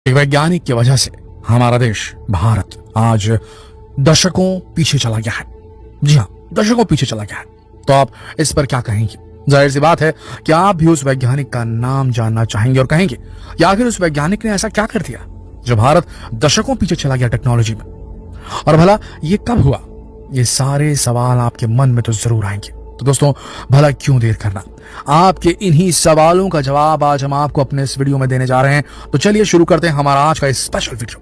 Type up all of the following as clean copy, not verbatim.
एक वैज्ञानिक की वजह से हमारा देश भारत आज दशकों पीछे चला गया है। जी हाँ, दशकों पीछे चला गया है। तो आप इस पर क्या कहेंगे? जाहिर सी बात है कि आप भी उस वैज्ञानिक का नाम जानना चाहेंगे और कहेंगे कि आखिर उस वैज्ञानिक ने ऐसा क्या कर दिया जो भारत दशकों पीछे चला गया टेक्नोलॉजी में, और भला ये कब हुआ? ये सारे सवाल आपके मन में तो जरूर आएंगे। तो दोस्तों, भला क्यों देर करना, आपके इन्हीं सवालों का जवाब आज हम आपको अपने इस वीडियो में देने जा रहे हैं। तो चलिए शुरू करते हैं हमारा आज का स्पेशल वीडियो।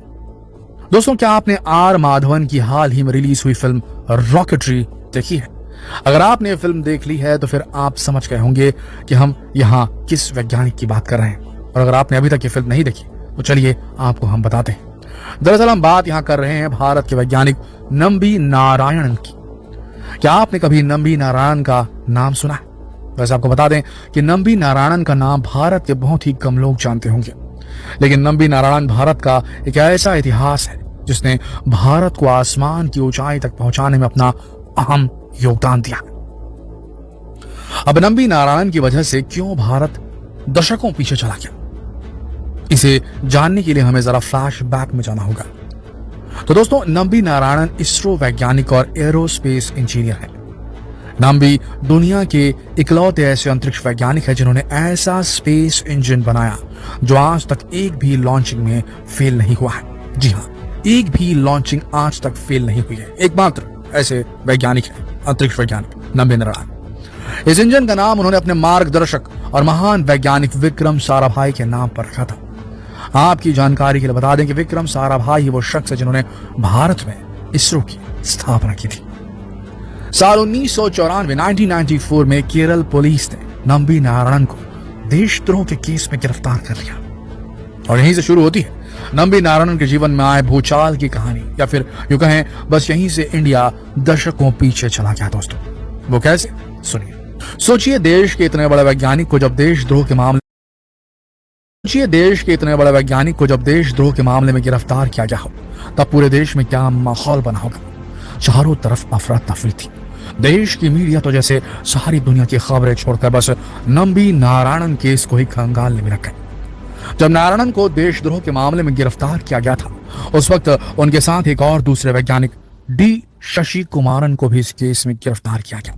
दोस्तों, क्या आपने आर माधवन की हाल ही में रिलीज हुई फिल्म रॉकेटरी देखी है? अगर आपने ये फिल्म देख ली है तो फिर आप समझ गए होंगे कि हम यहाँ किस वैज्ञानिक की बात कर रहे हैं, और अगर आपने अभी तक ये फिल्म नहीं देखी तो चलिए आपको हम बताते हैं। दरअसल हम बात यहाँ कर रहे हैं भारत के वैज्ञानिक नंबी नारायणन की। क्या आपने कभी नंबी नारायणन का नाम सुना है? वैसे आपको बता दें कि नंबी नारायणन का नाम भारत के बहुत ही कम लोग जानते होंगे, लेकिन नंबी नारायण भारत का एक ऐसा इतिहास है जिसने भारत को आसमान की ऊंचाई तक पहुंचाने में अपना अहम योगदान दिया। अब नंबी नारायण की वजह से क्यों भारत दशकों पीछे चला गया, इसे जानने के लिए हमें जरा फ्लैशबैक में जाना होगा। तो दोस्तों, नंबी नारायणन इसरो वैज्ञानिक और एरोस्पेस इंजीनियर है। नंबी दुनिया के इकलौते ऐसे अंतरिक्ष वैज्ञानिक है जिन्होंने ऐसा स्पेस इंजन बनाया जो आज तक एक भी लॉन्चिंग में फेल नहीं हुआ है। जी हाँ, एक भी लॉन्चिंग आज तक फेल नहीं हुई है। एकमात्र ऐसे वैज्ञानिक है अंतरिक्ष वैज्ञानिक नंबी नारायण। इस इंजन का नाम उन्होंने अपने मार्गदर्शक और महान वैज्ञानिक विक्रम साराभाई के नाम पर रखा था। आपकी जानकारी के लिए बता दें कि विक्रम साराभाई वो शख्स है जिन्होंने भारत में इसरो की स्थापना की थी। साल 1994 में केरल पुलिस ने नंबी नारायणन को देशद्रोह के केस में गिरफ्तार कर लिया, और यहीं से शुरू होती है नंबी नारायणन के जीवन में आए भूचाल की कहानी, या फिर यूं कहें बस यहीं से इंडिया दशकों पीछे चला गया। दोस्तों, वो कैसे? सुनिए। सोचिए, देश के इतने बड़े वैज्ञानिक को जब देशद्रोह के मामले में गिरफ्तार किया गया हो, तब पूरे देश में क्या माहौल बना होगा। चारों तरफ अफरा तफरी थी। देश की मीडिया तो जैसे सारी दुनिया की खबरें छोड़कर बस नंबी नारायणन केस को ही खंगालने में रखा। जब नारायणन को देशद्रोह के मामले में गिरफ्तार किया गया था, उस वक्त उनके साथ एक और दूसरे वैज्ञानिक डी शशि कुमारन को भी इस केस में गिरफ्तार किया गया।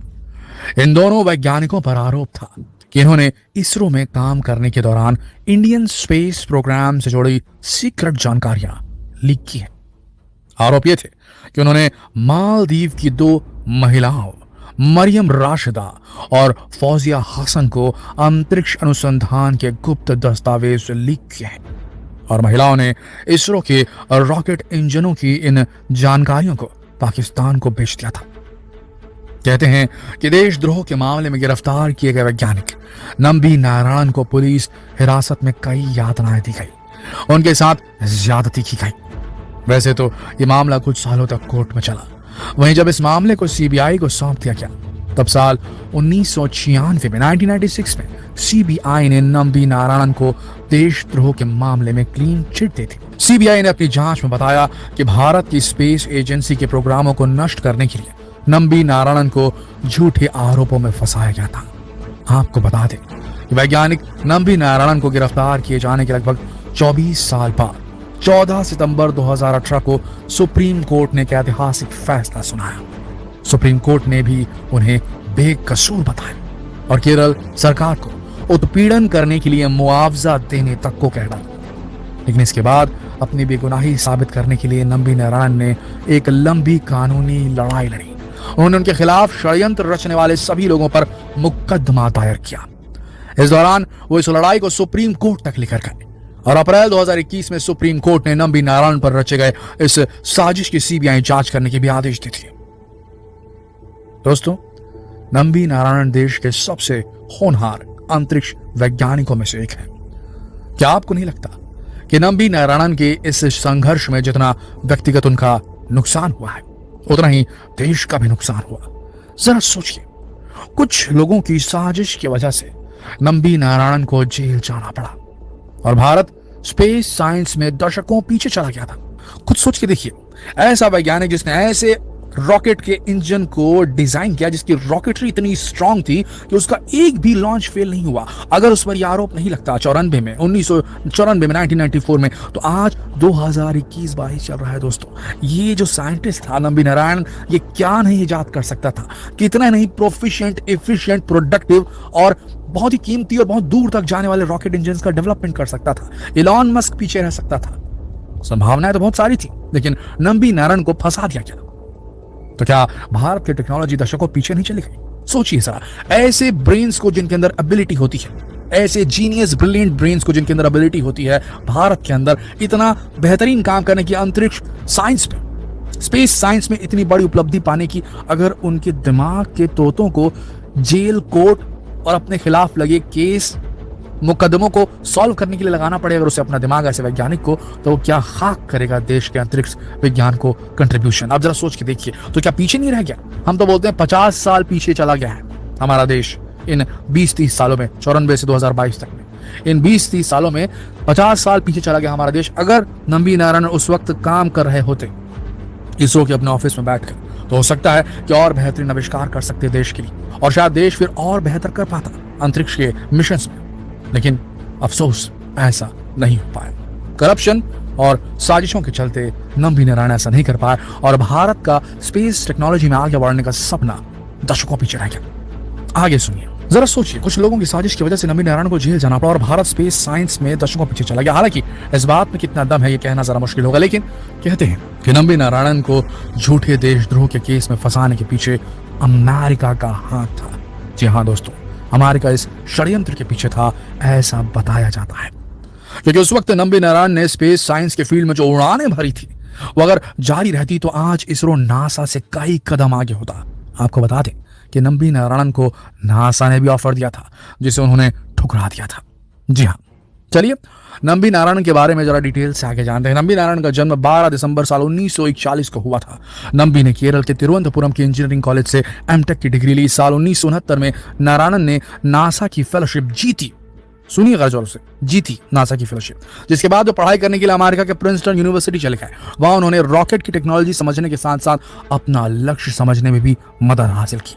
इन दोनों वैज्ञानिकों पर आरोप था कि इन्होंने इसरो में काम करने के दौरान इंडियन स्पेस प्रोग्राम से जुड़ी सीक्रेट जानकारियां लीक की है। आरोप ये थे कि उन्होंने मालदीव की 2 महिलाओं मरियम राशिदा और फौजिया हसन को अंतरिक्ष अनुसंधान के गुप्त दस्तावेज लीक किए हैं, और महिलाओं ने इसरो के रॉकेट इंजनों की इन जानकारियों को पाकिस्तान को बेच दिया था। कहते हैं कि देशद्रोह के मामले में गिरफ्तार किए गए वैज्ञानिक नंबी नारायणन को पुलिस हिरासत में कई यातनाएं दी गई, उनके साथ ज्यादती की गई। वैसे तो ये मामला कुछ सालों तक कोर्ट में चला। वहीं जब इस मामले को सीबीआई को सौंप दिया गया, तब साल 1996 में सीबीआई ने नंबी नारायणन को देशद्रोह के मामले में क्लीन चिट दी थी। सीबीआई ने अपनी जांच में बताया कि भारत की स्पेस एजेंसी के प्रोग्रामों को नष्ट करने के लिए नंबी नारायणन को झूठे आरोपों में फंसाया गया था। आपको बता दें कि वैज्ञानिक नंबी नारायणन को गिरफ्तार किए जाने के लगभग 24 साल बाद 14 सितंबर 2018 को सुप्रीम कोर्ट ने एक ऐतिहासिक फैसला सुनाया। सुप्रीम कोर्ट ने भी उन्हें बेकसूर बताया और केरल सरकार को उत्पीड़न करने के लिए मुआवजा देने तक को कह डाला। लेकिन इसके बाद अपनी बेगुनाही साबित करने के लिए नंबी नारायण ने एक लंबी कानूनी लड़ाई लड़ी। उन्होंने उनके खिलाफ षड्यंत्र रचने वाले सभी लोगों पर मुकदमा दायर किया। इस दौरान वो इस लड़ाई को सुप्रीम कोर्ट तक लेकर गए, और अप्रैल 2021 में सुप्रीम कोर्ट ने नंबी नारायण पर रचे गए इस साजिश की सीबीआई जांच करने के भी आदेश दिए थे। दोस्तों, नंबी नारायण देश के सबसे होनहार अंतरिक्ष वैज्ञानिकों में से एक है। क्या आपको नहीं लगता कि नंबी नारायण के इस संघर्ष में जितना व्यक्तिगत उनका नुकसान हुआ है, उतना ही देश का भी नुकसान हुआ? जरा सोचिए, कुछ लोगों की साजिश की वजह से नंबी नारायण को जेल जाना पड़ा, और भारत स्पेस साइंस में दशकों पीछे चला गया था। खुद सोच के देखिए, ऐसा वैज्ञानिक जिसने ऐसे रॉकेट के इंजन को डिजाइन किया, जिसकी रॉकेटरी इतनी स्ट्रांग थी कि उसका एक भी लॉन्च फेल नहीं हुआ। अगर उस पर यह आरोप नहीं लगता 94 में 1994 में 1994 में, तो आज 2021-22 चल रहा है दोस्तों। ये जो साइंटिस्ट था नंबी नारायण, ये क्या नहीं इजाद कर सकता था, कितना नहीं प्रोफिशिएंट, एफिशिएंट, प्रोडक्टिव और बहुत ही कीमती और बहुत दूर तक जाने वाले रॉकेट इंजन का डेवलपमेंट कर सकता था। इलॉन मस्क पीछे रह सकता था। संभावनाएं तो बहुत सारी थी, लेकिन नंबी नारायण को फंसा दिया गया। तो क्या भारत की टेक्नोलॉजी दशकों पीछे नहीं चली गई? सोचिए जरा, ऐसे ब्रेन्स को जिनके अंदर एबिलिटी होती है, ऐसे जीनियस ब्रिलियंट ब्रेन्स को जिनके अंदर एबिलिटी होती है, भारत के अंदर इतना बेहतरीन काम करने की, अंतरिक्ष साइंस में, स्पेस साइंस में इतनी बड़ी उपलब्धि पाने की, अगर उनके दिमाग के तोतों को जेल, कोर्ट और अपने खिलाफ लगे केस, मुकदमों को सॉल्व करने के लिए लगाना पड़े, अगर उसे अपना दिमाग ऐसे वैज्ञानिक को, तो वो क्या खाक करेगा देश के अंतरिक्ष विज्ञान को कंट्रीब्यूशन। आप जरा सोच के देखिए, तो क्या पीछे नहीं रह गया? हम तो बोलते हैं 50 साल पीछे चला गया है हमारा देश इन 20-30 सालों में, 94 से 2022 तक में, इन 20-30 सालों में 50 साल पीछे चला गया हमारा देश। अगर नंबी नारायण उस वक्त काम कर रहे होते इसरो के अपने ऑफिस में बैठकर, तो हो सकता है कि और बेहतरीन आविष्कार कर सकते देश के लिए, और शायद देश फिर और बेहतर कर पाता अंतरिक्ष के मिशन में। लेकिन अफसोस ऐसा नहीं हो पाया। करप्शन और साजिशों के चलते नंबी नारायण ऐसा नहीं कर पाए, और भारत का स्पेस टेक्नोलॉजी में आगे बढ़ने का सपना दशकों पीछे रह गया। आगे सुनिए, जरा सोचिए, कुछ लोगों की साजिश की वजह से नंबी नारायण को जेल जाना पड़ा और भारत स्पेस साइंस में दशकों पीछे चला गया। हालांकि इस बात में कितना दम है ये कहना जरा मुश्किल होगा, लेकिन कहते हैं कि नंबी नारायण को झूठे देशद्रोह के केस में फंसाने के पीछे अमेरिका का हाथ था। जी हाँ दोस्तों, अमेरिका इस षड्यंत्र के पीछे था, ऐसा बताया जाता है। क्योंकि उस वक्त नंबी नारायण ने स्पेस साइंस के फील्ड में जो उड़ानें भरी थी, वो अगर जारी रहती तो आज इसरो नासा से कई कदम आगे होता। आपको बता दें कि नंबी नारायण को नासा ने भी ऑफर दिया था, जिसे उन्होंने ठुकरा दिया था। जी हाँ, चलिए नंबी नारायण के बारे में जरा डिटेल से आगे जानते हैं। नंबी नारायण का जन्म 12 दिसंबर साल 1941 को हुआ था। नंबी ने केरल के तिरुवनंतपुरम के इंजीनियरिंग कॉलेज से एमटेक की डिग्री ली। साल 1969 में नारायण ने नासा की फेलोशिप जीती। सुनिएगा जोर से, जीती नासा की फेलोशिप, जिसके बाद वो पढ़ाई करने के लिए अमेरिका के प्रिंसटन यूनिवर्सिटी चले गए। वहां उन्होंने रॉकेट की टेक्नोलॉजी समझने के साथ साथ अपना लक्ष्य समझने में भी मदद हासिल की।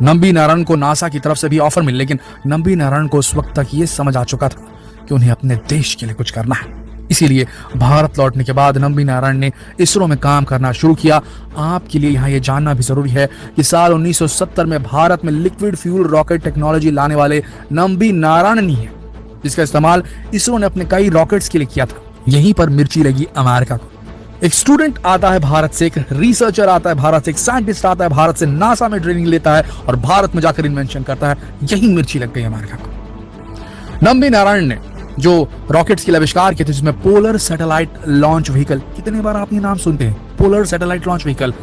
नंबी नारायण को नासा की तरफ से भी ऑफर मिली, लेकिन नंबी नारायण को उस वक्त तक ये समझ आ चुका था कि उन्हें अपने देश के लिए कुछ करना है। इसीलिए भारत लौटने के बाद नंबी नारायण ने इसरो में काम करना शुरू किया। आपके लिए यहाँ ये जानना भी जरूरी है कि साल 1970 में भारत में लिक्विड फ्यूल रॉकेट टेक्नोलॉजी लाने वाले नंबी नारायण ही है, जिसका इस्तेमाल इसरो ने अपने कई रॉकेट्स के लिए किया था। यहीं पर मिर्ची लगी अमेरिका को। एक स्टूडेंट आता है भारत से, एक रिसर्चर आता है भारत से, एक साइंटिस्ट आता है भारत से, नासा में ट्रेनिंग लेता है और भारत में जाकर इन्वेंशन करता है। यही मिर्ची लग गई अमेरिका को। नंबी नारायण ने जो रॉकेट्स के आविष्कार किए थे, जिसमें पोलर सैटेलाइट लॉन्च व्हीकल, कितने बार आप ये नाम सुनते हैं, polar satellite launch vehicle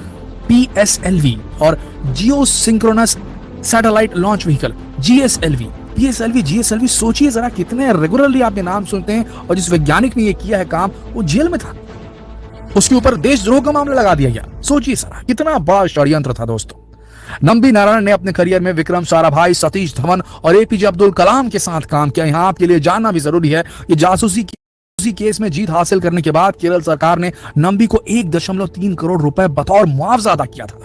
PSLV, और geosynchronous satellite launch vehicle GSLV, PSLV, GSLV। सोचिए जरा कितने रेगुलरली आप ये नाम सुनते हैं, और जिस वैज्ञानिक ने ये किया है काम, वो जेल में था, उसके ऊपर देशद्रोह का मामला लगा दिया गया। सोचिए जरा कितना बड़ा षड्यंत्र था दोस्तों। नंबी नारायण ने अपने करियर में विक्रम साराभाई, सतीश धवन और APJ अब्दुल कलाम के साथ काम किया। यहाँ आपके लिए जानना भी जरूरी है कि जासूसी केस में जीत हासिल करने के बाद केरल सरकार ने नंबी को 1.3 करोड़ रुपए बतौर मुआवजा अदा किया था।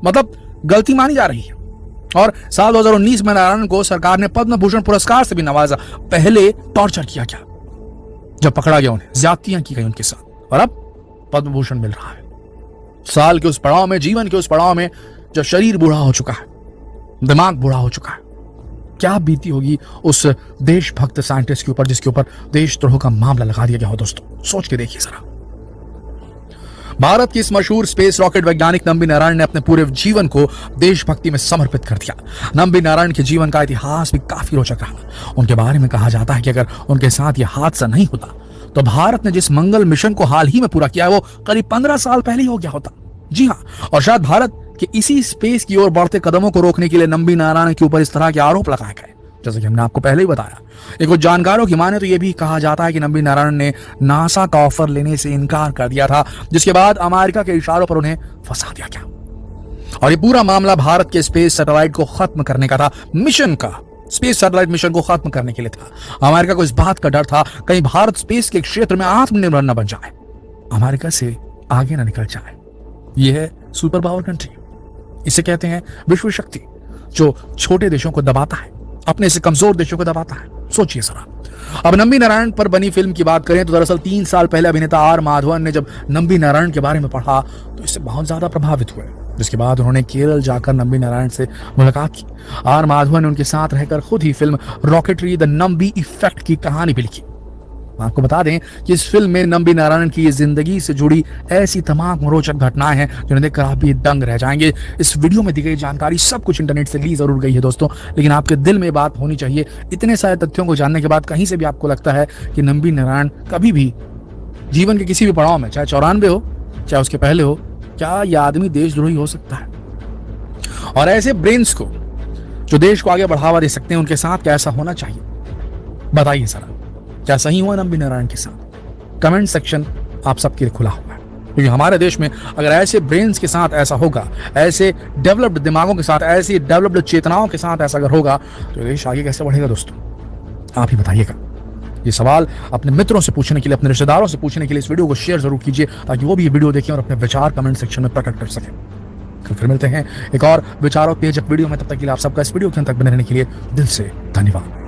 मतलब गलती मानी जा रही है। और साल 2019 में नारायण को सरकार ने पद्म भूषण पुरस्कार से भी नवाजा। पहले टॉर्चर किया गया, जब पकड़ा गया उन्हें ज्यादतियां की गई उनके साथ, और अब पद्म भूषण मिल रहा है। साल के उस पड़ाव में, जीवन के उस पड़ाव में, जब शरीर बूढ़ा हो चुका है, दिमाग बूढ़ा हो चुका है, क्या बीती होगी उस देशभक्त साइंटिस्ट के ऊपर, जिसके ऊपर देशद्रोह का मामला लगा दिया गया हो दोस्तों। सोच के देखिए जरा। भारत की इस मशहूर स्पेस रॉकेट वैज्ञानिक नंबी नारायण ने अपने पूरे जीवन को देशभक्ति में समर्पित कर दिया। नंबी नारायण के जीवन का इतिहास भी काफी रोचक रहा। उनके बारे में कहा जाता है कि अगर उनके साथ यह हादसा नहीं होता तो भारत ने जिस मंगल मिशन को हाल ही में पूरा किया है, वो करीब 15 साल पहले ही हो गया होता। जी हाँ, और शायद भारत के इसी स्पेस की ओर बढ़ते कदमों को रोकने के लिए नंबी नारायण के ऊपर इस तरह के आरोप लगाए गए, जैसे कि हमने आपको पहले ही बताया। एक कुछ जानकारों की माने तो यह भी कहा जाता है कि नंबी नारायण ने नासा का ऑफर लेने से इनकार कर दिया था, जिसके बाद अमेरिका के इशारों पर उन्हें फंसा दिया गया। और ये पूरा मामला भारत के स्पेस सैटेलाइट को खत्म करने का था, मिशन का, स्पेस सैटेलाइट मिशन को खत्म करने के लिए था। अमेरिका को इस बात का डर था कहीं भारत स्पेस के क्षेत्र में आत्मनिर्भर न बन जाए, अमेरिका से आगे न निकल जाए। यह है सुपर पावर कंट्री। इसे कहते हैं विश्व शक्ति, जो छोटे देशों को दबाता है, अपने से कमजोर देशों को दबाता है। सोचिए जरा। अब नंबी नारायण पर बनी फिल्म की बात करें तो दरअसल 3 साल पहले अभिनेता आर माधवन ने जब नंबी नारायण के बारे में पढ़ा तो इससे बहुत ज्यादा प्रभावित हुए, जिसके बाद उन्होंने केरल जाकर नंबी नारायण से मुलाकात की। आर माधवन ने उनके साथ रहकर खुद ही film rocketry the Nambi effect की कहानी भी लिखी। आपको बता दें कि इस फिल्म में नंबी नारायण की जिंदगी से जुड़ी ऐसी तमाम रोचक घटनाएं हैं जिन्हें देखकर आप भी दंग रह जाएंगे। इस वीडियो में दी गई जानकारी सब कुछ इंटरनेट से ली जरूर गई है दोस्तों, लेकिन आपके दिल में बात होनी चाहिए। इतने सारे तथ्यों को जानने के बाद कहीं से भी आपको लगता है कि नंबी नारायण कभी भी जीवन के किसी भी पड़ाव में, चाहे 94 हो चाहे उसके पहले हो, क्या यह आदमी देशद्रोही हो सकता है? और ऐसे ब्रेन्स को जो देश को आगे बढ़ावा दे सकते हैं, उनके साथ कैसा होना चाहिए? बताइए जरा, क्या सही हुआ नंबी नारायण के साथ? कमेंट सेक्शन आप सबके लिए खुला हुआ है, क्योंकि हमारे देश में अगर ऐसे ब्रेन्स के साथ ऐसा होगा, ऐसे डेवलप्ड दिमागों के साथ, ऐसी डेवलप्ड चेतनाओं के साथ ऐसा अगर होगा तो देश आगे कैसे बढ़ेगा दोस्तों? आप ही बताइएगा। ये सवाल अपने मित्रों से पूछने के लिए, अपने रिश्तेदारों से पूछने के लिए इस वीडियो को शेयर जरूर कीजिए, ताकि वो भी ये वीडियो देखें और अपने विचार कमेंट सेक्शन में प्रकट कर सकें। फिर मिलते हैं एक और विचारोत्तेजक वीडियो में, तब तक के लिए आप सबका इस वीडियो के अंत तक बने रहने के लिए दिल से धन्यवाद।